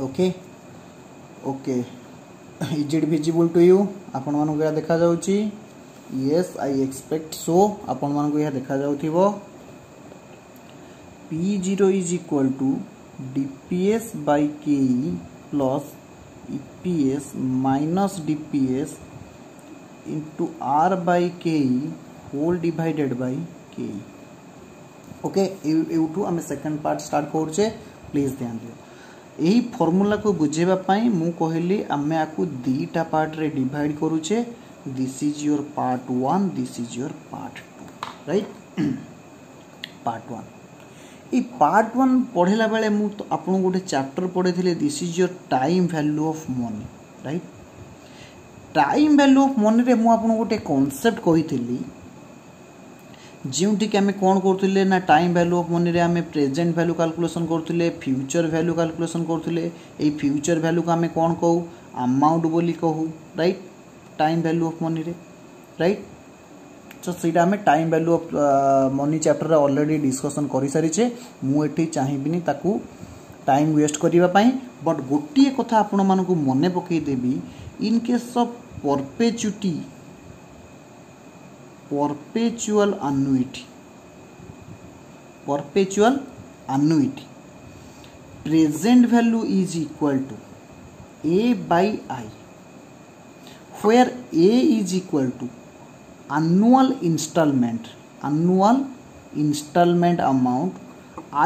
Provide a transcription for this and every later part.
Okay okay is it visible to you आपण मानक यह देखा जाउची यस आई एक्सपेक्ट सो आपण मानक यह देखा जाउथिबो P0 is equal to dps by ke plus eps minus dps into r by ke whole divided by ke okay एठू आम सेकंड पार्ट स्टार्ट करुचे प्लीज ध्यान दियो यही फॉर्मूला को बुझेबा पाई मु कहली आमे आकु दीटा पार्ट रे डिवाइड करूचे this is your part 1 this is your part 2 right part 1 ए पार्ट 1 पढ़ेला बेले मु तो आपन गोटे चैप्टर पढ़ेथिले this is your time value of money right time value of money रे मु आपन गोटे कांसेप्ट कहिथिली जोटी आम कौन करुले ना टाइम वैल्यू ऑफ मनी रे आम प्रेजेंट वैल्यू कैलकुलेशन करुले फ्यूचर वैल्यू कैलकुलेशन करुले ए फ्यूचर वैल्यू को आम कौन कहू अमाउंट बोली कहू right time value of money रे राइट तो सीटा आम time value of money chapter रे ऑलरेडी डिस्कशन कर सारी मुझे चाहिए ताकू टाइम वेस्ट करने बट गोटे कथा आपण मानक मन पकईदेवी in case of perpetual annuity present value is equal to a by I where a is equal to annual installment amount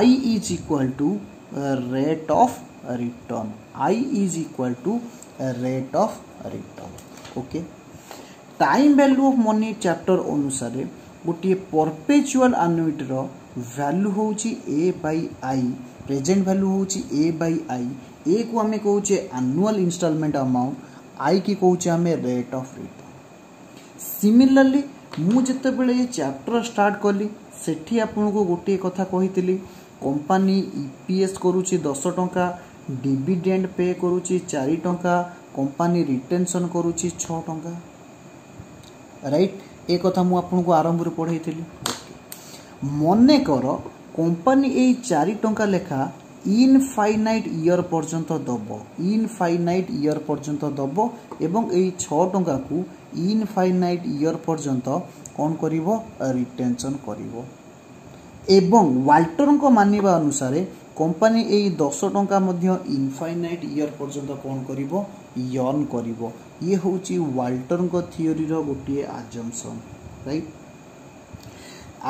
I is equal to rate of return okay time value of money chapter अनुसार गोटे perpetual annuity रो value होची ए bye आई present value होची ए bye आई ए को हमें कहूचे annual instalment amount I की कहूचे हमें rate of return similarly मु जते बेले ये चैप्टर स्टार्ट कली सेठी आपन को गोटे कथा कहितली कंपनी ईपीएस करूची 10 टंका डिविडेंड पे करूची 4 टंका कंपनी रिटेंशन करूची 6 टंका राइट एक कथा मु आपन को आरंभ रे पढ़ाई थी मने कर कंपनी ए 4 टंका लेखा इनफाइनाइट ईयर पर्यंत दबो एवं ए 6 टंका को इनफाइनाइट ईयर पर्यंत कौन करिवो रिटेंशन करिवो एवं वाल्टर को मानिबा अनुसार कंपनी ए 10 टंका मध्य इनफाइनाइट ईयर पर्यंत कौन करिवो यर्न करिवो ये होची वाल्टर को थियोरी रो गोटे अजम्पशन राइट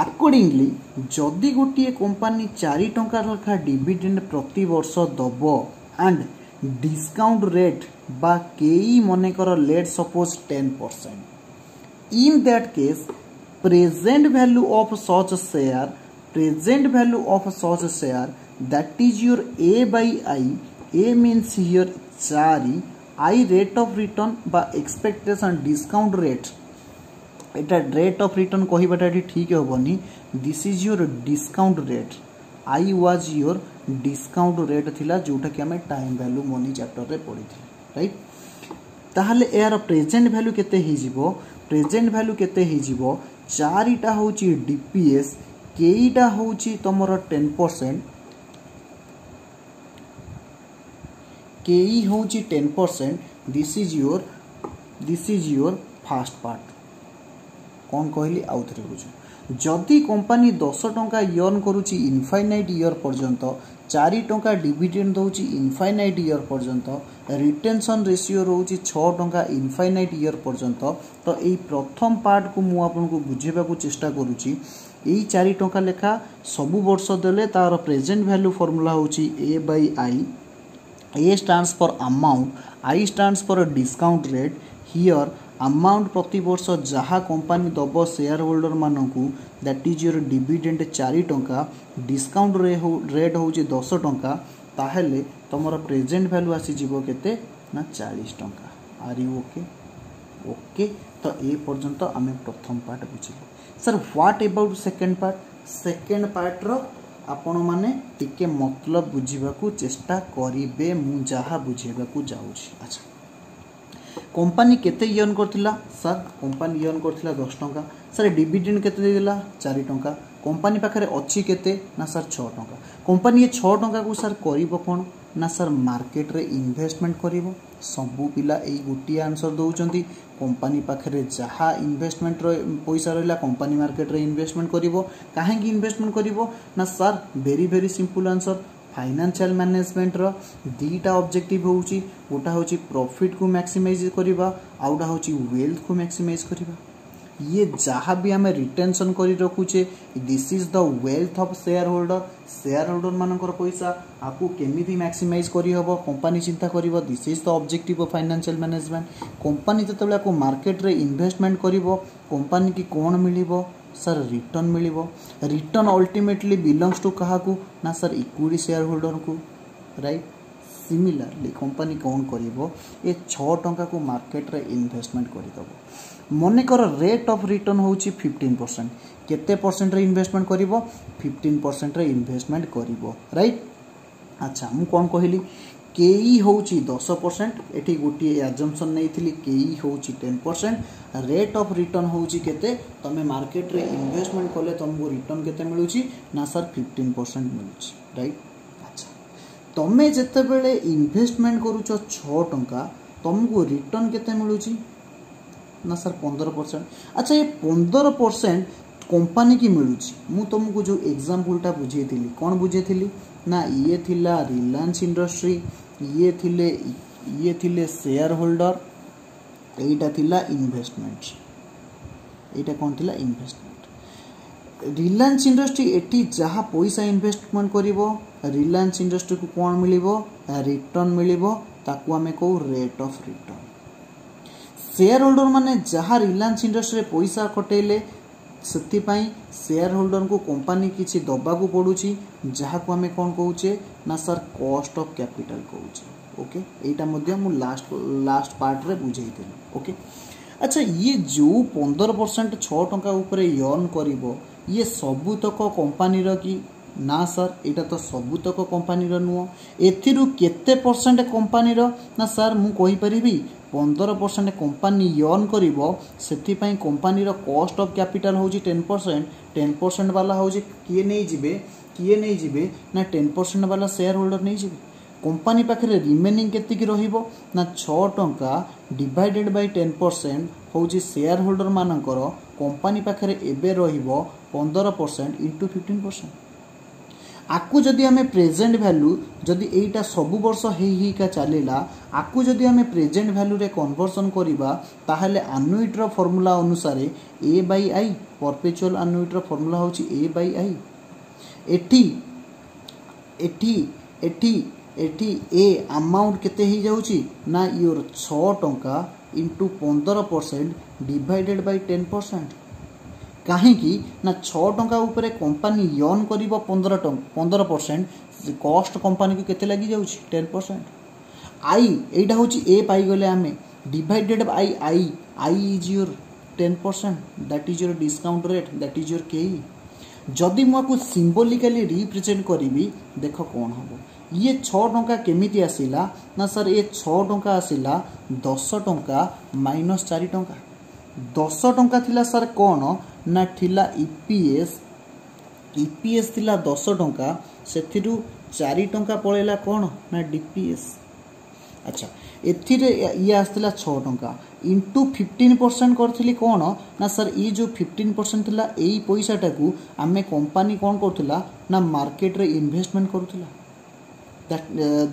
अकॉर्डिंगली जदि गोटे कंपनी 4 टंका लेखा डिविडेंड प्रति वर्ष दबो एंड डिस्काउंट रेट बा केई मने कर let suppose 10% in that case present value of such share that is your a by I a means here 4 I rate of return बा expectation discount rate Etah rate of return कहिबाटा ठीक होबनी this is your discount rate I was your discount rate थिला जोटा कि हमें time value money chapter रे पढ़ी थी right ताहले यार प्रेजेंट वैल्यू केते ही जीवो प्रेजेंट वैल्यू केते ही जीवो 4टा होची डीपीएस केईटा होची तमरो 10% केई होची 10% this is your fast part कौन कहली आउ थरे बुझ जदि कंपनी 10 टंका यर्न करूची इनफाइनाइट ईयर पर्यंत 4 टंका डिविडेंड दउची इनफाइनाइट ईयर पर्यंत रिटेंशन रेशियो रहउची 6 टंका इनफाइनाइट ईयर पर्यंत तो एई प्रथम पार्ट को मु आपन को बुझेबा को चेष्टा करूची एई 4 टंका लेखा सब वर्ष देले तार प्रेजेंट वैल्यू फार्मूला होची a by I A stands for amount, I stands for discount rate. Here amount प्रति वर्ष जहाँ कंपनी दबो शेयर होल्डर मानकू दैट इज योर डिविडेंड 4 टंका डिस्काउंट रेट होची 10 टंका ताहेले तमरो प्रेजेंट वैल्यू आसी जीवो केते ना 40 टंका आर यू ओके ओके तो ए पर्यंत आमे प्रथम पार्ट बुझिले sir what about second part रो आपण माने टिके मतलब बुझीबा को चेष्टा करिवे मु जहा बुझेबा को जाउछी अच्छा कंपनी केते यर्न करथिला सर कंपनी यर्न करथिला 10 टंका सर डिविडेंड केते देला 4 टंका कंपनी पाखरे अछि केते ना सर 6 टंका कंपनी ये 6 टंका को सर करिवो कोन ना सर मार्केट रे इन्वेस्टमेंट करिवो सबु पिला एई गोटी आंसर दउचंती कंपनी पाखरे जहा इन्वेस्टमेंट रो पैसा रहला कंपनी मार्केट रे इन्वेस्टमेंट करिवो काहे कि इन्वेस्टमेंट करिवो ना sir very simple answer financial management रो दीटा ऑब्जेक्टिव होउची गोटा होची प्रॉफिट को मैक्सिमाइज करिबा आउटा होची वेल्थ को मैक्सिमाइज करिबा ये जहाँ भी आम रिटेंशन कर रखुचे this is the wealth of shareholder मानकर पैसा आपको केमिति मैक्सिमाइज करी हबो कंपनी चिंता करिवो this is the objective of financial management company जतबेला को मार्केट रे इन्वेस्टमेंट करिवो कंपनी की कोन मिलिबो सर रिटर्न मिलिबो रिटर्न अल्टीमेटली बिलोंग्स टू काहाकू ना सर इक्विटी शेयर होल्डर को राइट सिमिलरली कंपनी कौन करिवो ये 6 टंका को मार्केट रे इन्वेस्टमेंट करिदबो मनेकर रेट ऑफ रिटर्न होची 15% केते परसेंट रे इन्वेस्टमेंट करिवो 15% रे इन्वेस्टमेंट करिवो राइट अच्छा मु कोन कहली केई होची 10% एठी गोटी अजम्पशन नैथिली केई होची 10% रेट ऑफ रिटर्न होची केते तमे मार्केट रे इन्वेस्टमेंट कले तुमको रिटर्न केते मिलुची ना सर 15% मिलुची राइट अच्छा तमे जते बेले इन्वेस्टमेंट करूछ 6 टंका तुमको रिटर्न केते मिलुची ना सर 15%। अच्छा ये 15% कंपनी की मिलुची मु तुमको जो एग्जांपलटा बुझेइथिली कोन बुझेइथिली ना ये थिला रिलायंस इंडस्ट्री ये थिले शेयर होल्डर एटा थिला इन्वेस्टमेंट एटा कोन थिला इन्वेस्टमेंट रिलायंस इंडस्ट्री एटी जहा पैसा इन्वेस्टमेंट करिवो रिलायंस इंडस्ट्री को कोन मिलिवो रिटर्न मिलिवो ताकू हमें को rate of return share holder माने जहाँ रिलायंस इंडस्ट्री पैसा कटेले से शेयर होल्डर को कंपनी किसी दबा को पड़ुची जहाँ को आम कौन कहूचे ना सर कॉस्ट ऑफ कैपिटल कहूचे ओके एटा मध्य मु लास्ट पार्ट रे बुझेइथिली ओके अच्छा ये जो 15% 6 टंका ऊपर अर्न करिवो ये सबुतक कंपनी रो कि ना सर एटा तो सबुतक कंपनी रो नुह एथिरु केते परसेंट कंपनी रो ना सर मु कहि परिबी 15% कंपनी अर्न करिवो सेथिपाई कंपनी रो कॉस्ट ऑफ कैपिटल होची 10% वाला होची किए नहीं जिबे ना 10% वाला शेयर होल्डर नहीं जिबे कंपनी पाखरे रिमेनिंग केते की रहिबो ना 6 टंका डिवाइडेड बाय 10% होची शेयर होल्डर मानकर कंपनी पाखरे एबे रहिबो 15% इनटू 15% आकु जदि हमें प्रेजेंट वैल्यू जदि एटा सबु वर्ष ही का चलेला आकु जदि हमें प्रेजेंट वैल्यू रे कन्वर्सन करिबा ताहले एन्युइटी रो फार्मूला अनुसार ए बाय आई परपेचुअल एन्युइटी रो फार्मूला होची ए बाय आई एठी ए अमाउंट केते ही जाउची ना योर 6 टंका इनटू 15% डिवाइडेड बाय 10% कहीं ना 6 टंका ऊपर कंपनी अर्न करिवो 15% कॉस्ट कंपनी को केते लागि जाउची 10% आई एटा होची ए पाई गले आमे divided by I is your 10% that is your discount rate that is your केई जदि मु सिंबॉलिकली रिप्रेजेंट करिवि देखो कोन हबो ये 6 टंका केमिति आसिला ना सर ये 6 टंका आसिला 10 टंका माइनस 4 टंका 10 टंका थिला सर कोन ना थिला ईपीएस थिला 10 टंका सेथिरु 4 टंका पळेला कोन ना डीपीएस अच्छा एथिरे ये आस्तिला 6 टंका इंटू 15% करथिली कोन ना सर ये जो 15% थिला एई पैसाटा को आमे कंपनी कोन करथिला ना मार्केट रे इन्वेस्टमेंट करथिला that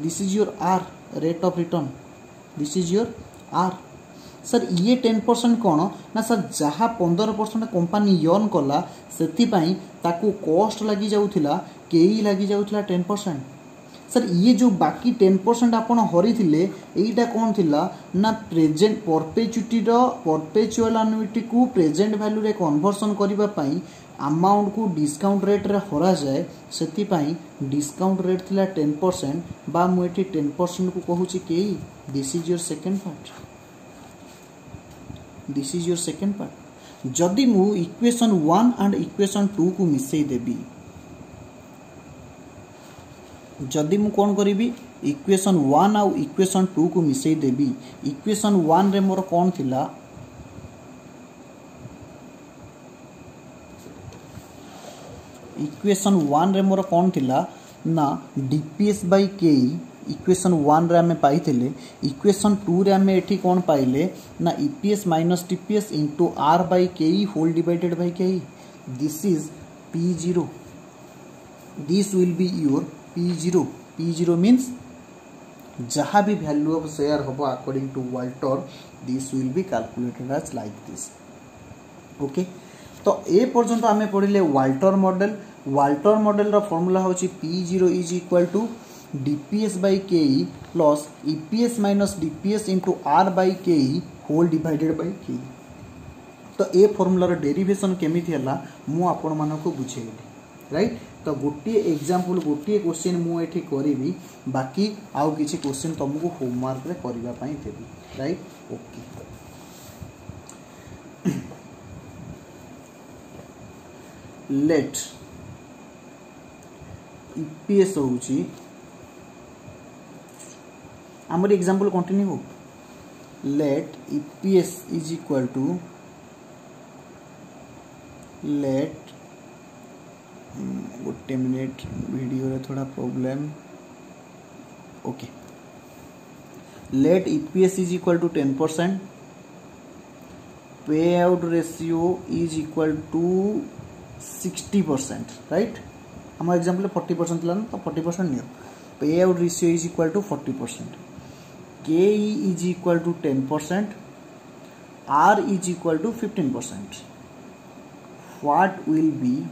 this is your R rate of return this is your R sir ये 10% कौन ना सर जहाँ 15% कंपनी अर्न कला से ताकू कॉस्ट लगी जाउथिला केई लगी जाउथिला 10% सर ये जो बाकी 10% आपण हरी थिले एटा कौन थिला ना प्रेजेंट परपेचुअल एन्युइटी को प्रेजेंट वैल्यू रे कन्वर्सन करिबा पई अमाउंट को डिस्काउंट रेट रे हरा जाए सेति पई डिस्काउंट रेट थिला 10% बा मु एठी 10% को कहूची केई this is your second part this is your second part जदि मु इक्वेशन 1 एंड इक्वेशन 2 को मिसई देबी जदि मु कोन करिवि इक्वेशन 1 आउ इक्वेशन 2 को मिसई देबी इक्वेशन 1 रे मोर कोन थिला इक्वेशन 1 रे मोर कोन थिला ना डीपीएस बाय केई इक्वेशन 1 रे आमे पाइथिले इक्वेशन 2 रे आमे एठी कोन पाइले ना EPS minus DPS into R by Ke whole divided by Ke this is P0 this will be your P0 P0 means जहाँ भी वैल्यू ऑफ शेयर होबो according to Walter this will be calculated as like this okay तो ए पर्यंत आमे पढ़िले Walter model रो formula होची P0 is equal to dps by ke plus eps minus dps into r by ke whole divided by ke तो ए formula रो derivation केमिति हला मु आपण मानको बुझेइली राइट तो गोटे एग्जांपल गोटे क्वेश्चन मु एठी करिवि बाकी आउ किछि क्वेश्चन तुमको होमवर्क रे करबा पई देबी राइट ओके लेट ईपीएस होउची आमर एग्जांपल कंटिन्यू हो let EPS is equal to let गोटे मिनट वीडियो रे थोड़ा problem okay let EPS is equal to 10% pay out ratio is equal to 60% right हमारे एग्जांपल 40% ला तो 40% नियो pay out ratio is equal to 40% KE is equal to 10%, R is equal to 15%. What will be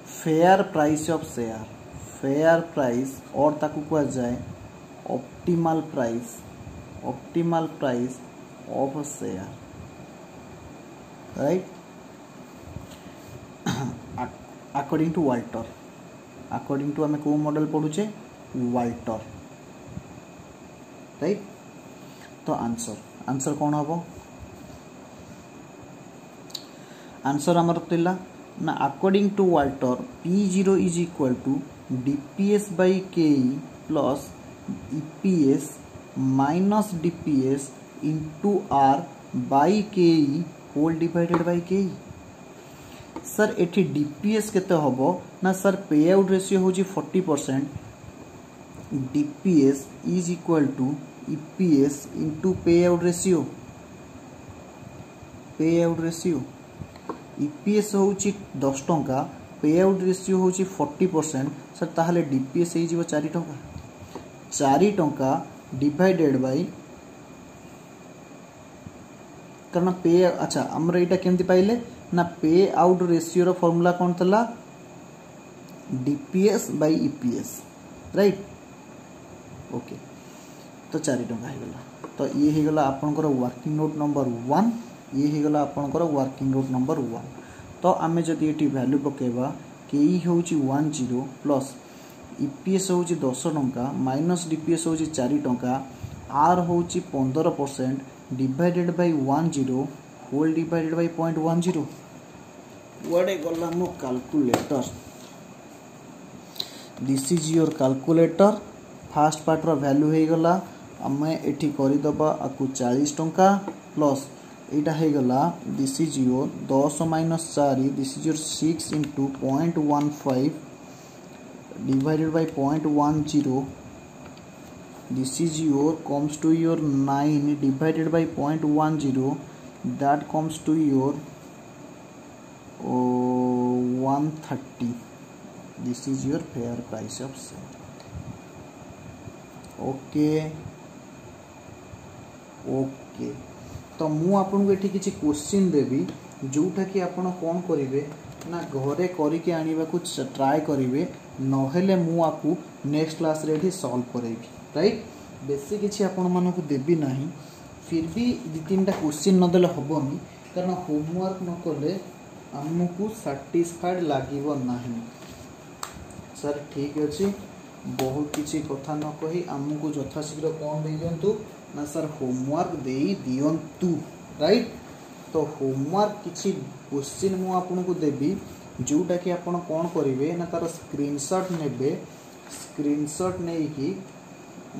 fair price of share? Fair price और ताकू कहा जाए optimal price of a share, right? According to Walter, according to हमें को model पढ़ुचे Walter right तो answer कौन हम आंसर आमर थिला ना according to Walter P0 is equal to dps by ke plus EPS minus dps into r by ke whole divided by ke sir एठी dps केते होबो ना सर पे आउट रेशियो होजी 40% dps is equal to EPS into payout ratio EPS होची 10 टंका payout ratio होची 40% sir ताहले DPS हे जीवो 4 टंका डिवाइडेड बाय करना पे अच्छा हमर एटा केमति पाइले ना पे आउट रेशियो रो फार्मूला कोन तला DPS by EPS right okay तो 4 टंका हो गला तो ये हो गला आपनकर वर्किंग नोट नंबर 1 ये हो गला आपनकर वर्किंग नोट नंबर 1 तो आमे जदी एटी वैल्यू पकेबा केई होची 10 प्लस ईपीएस होची 10 टंका माइनस डीपीएस होची 4 टंका आर होची 15% divided by 10 whole divided by 0.10 what गला मो calculator this is your calculator first part रो वैल्यू हे गला आमे एठी करि दबा आकु 40 टंका प्लस एटा हे गला this is your 10 minus 4 this is your 6 into 0.15 divided by 0.10 this is your comes to your 9 divided by 0.10 that comes to your 130 this is your fair price of share okay तो मु आपन को एठी किछि question देबी जोटा कि आपन कोन करिवे ना घरे करी के आनिबा को ट्राई करिवे नहेले मु आपु नेक्स्ट क्लास रे एठी सॉल्व करेबी राइट बेसी किछि आपन मन को देबी नाही फिर भी दि तीनटा क्वेश्चन न देले हबनी कारण होमवर्क न करले हमकु सैटिस्फाइड लागिवो नाही सर ठीक अछि बहुत किसी कथा न कही आमको यथाशीघ्र कौन दे दिंतु ना सर होमवर्क दे दिंतु राइट तो होमवर्क किसी क्वेश्चन मु आपन को देबी जोटा कि आपन कौन करिवे ना तार स्क्रीनशॉट नेबे स्क्रीनशॉट नै कि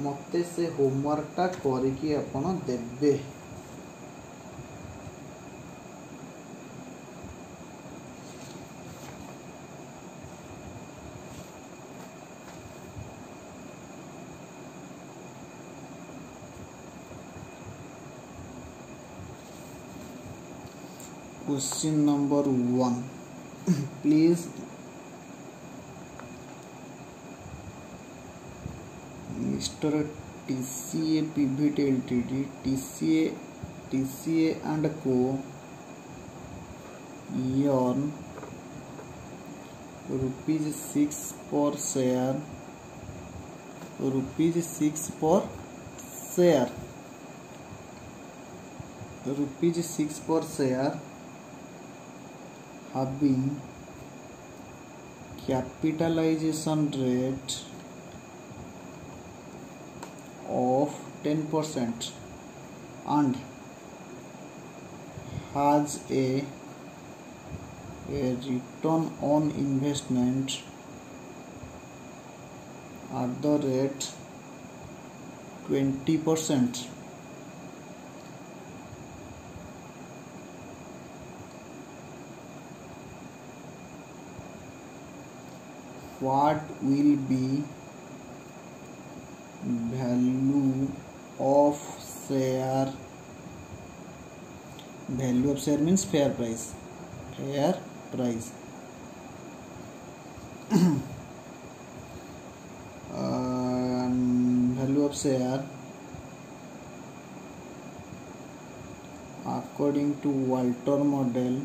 मते से होमवर्क टा करिकि आपन देबे question number 1 please mister TCA Pivot Ltd TCA and Co earn ₹6 per share ₹6 per share ₹6 per share having capitalization rate of 10% and has a return on investment at the rate 20%. What will be value of share? Value of share means fair price. Value of share according to Walter model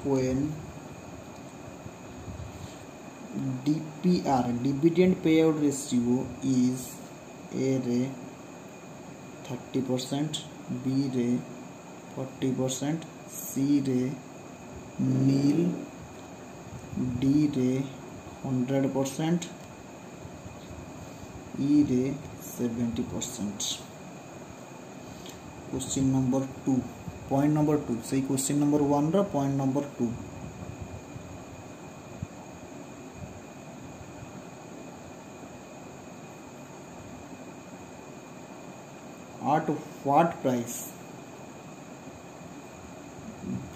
when DPR dividend payout ratio is A रे 30%, B रे 40%, C रे nil, D रे 100%, E रे 70%. Question number 2 point number 2 से question number 1 रा point number 2 at what price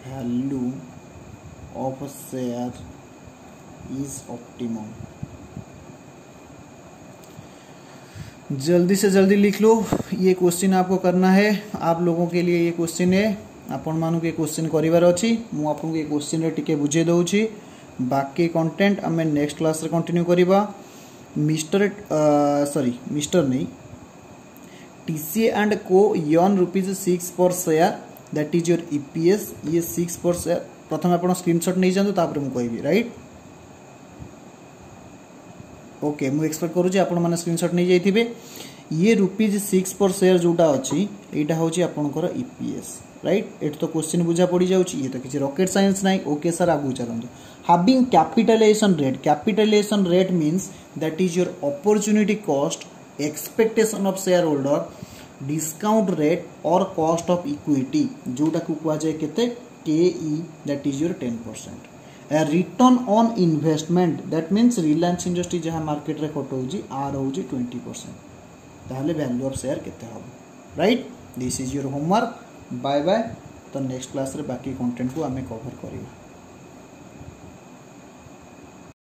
value of a share is optimum. जल्दी से जल्दी लिख लो, ये क्वेश्चन आपको करना है, आप लोगों के लिए ये क्वेश्चन है, आपण मानु के क्वेश्चन करिवार अछि, मु आपन के क्वेश्चन रे टिके बुझे दउछि, बाकी कंटेंट हमें नेक्स्ट क्लास रे कंटिन्यू करिबा. मिस्टर नहीं TCA and Co earn ₹6 per share, that is your EPS. ये 6 per share प्रथम आपण स्क्रीनशॉट नहीं जांतु तापर मु कहबी, राइट. ओके मु एक्सपेक्ट करू जे आपण माने स्क्रीनशॉट नहीं जाइथिबे. ये ₹6 पर शेयर जोटा अछि एटा होची आपनकर EPS, राइट. एट तो क्वेश्चन बुझा पड़ी जाउची, ये तो किछि रॉकेट साइंस नाही. ओके सर आगु चलंतु. Having capitalisation rate means that is your opportunity cost, expectation of shareholder, discount rate और कॉस्ट ऑफ इक्विटी जोटा को कुआ जाय केते KE, that is your 10%. Return on investment that means Reliance industry जहाँ market रे कोट होजी R होजी 20%. ताहले वैल्यू ऑफ शेयर केते हो, right. This is your homework. Bye bye. तो नेक्स्ट क्लास रे बाकी कंटेंट को आमे कवर करियो.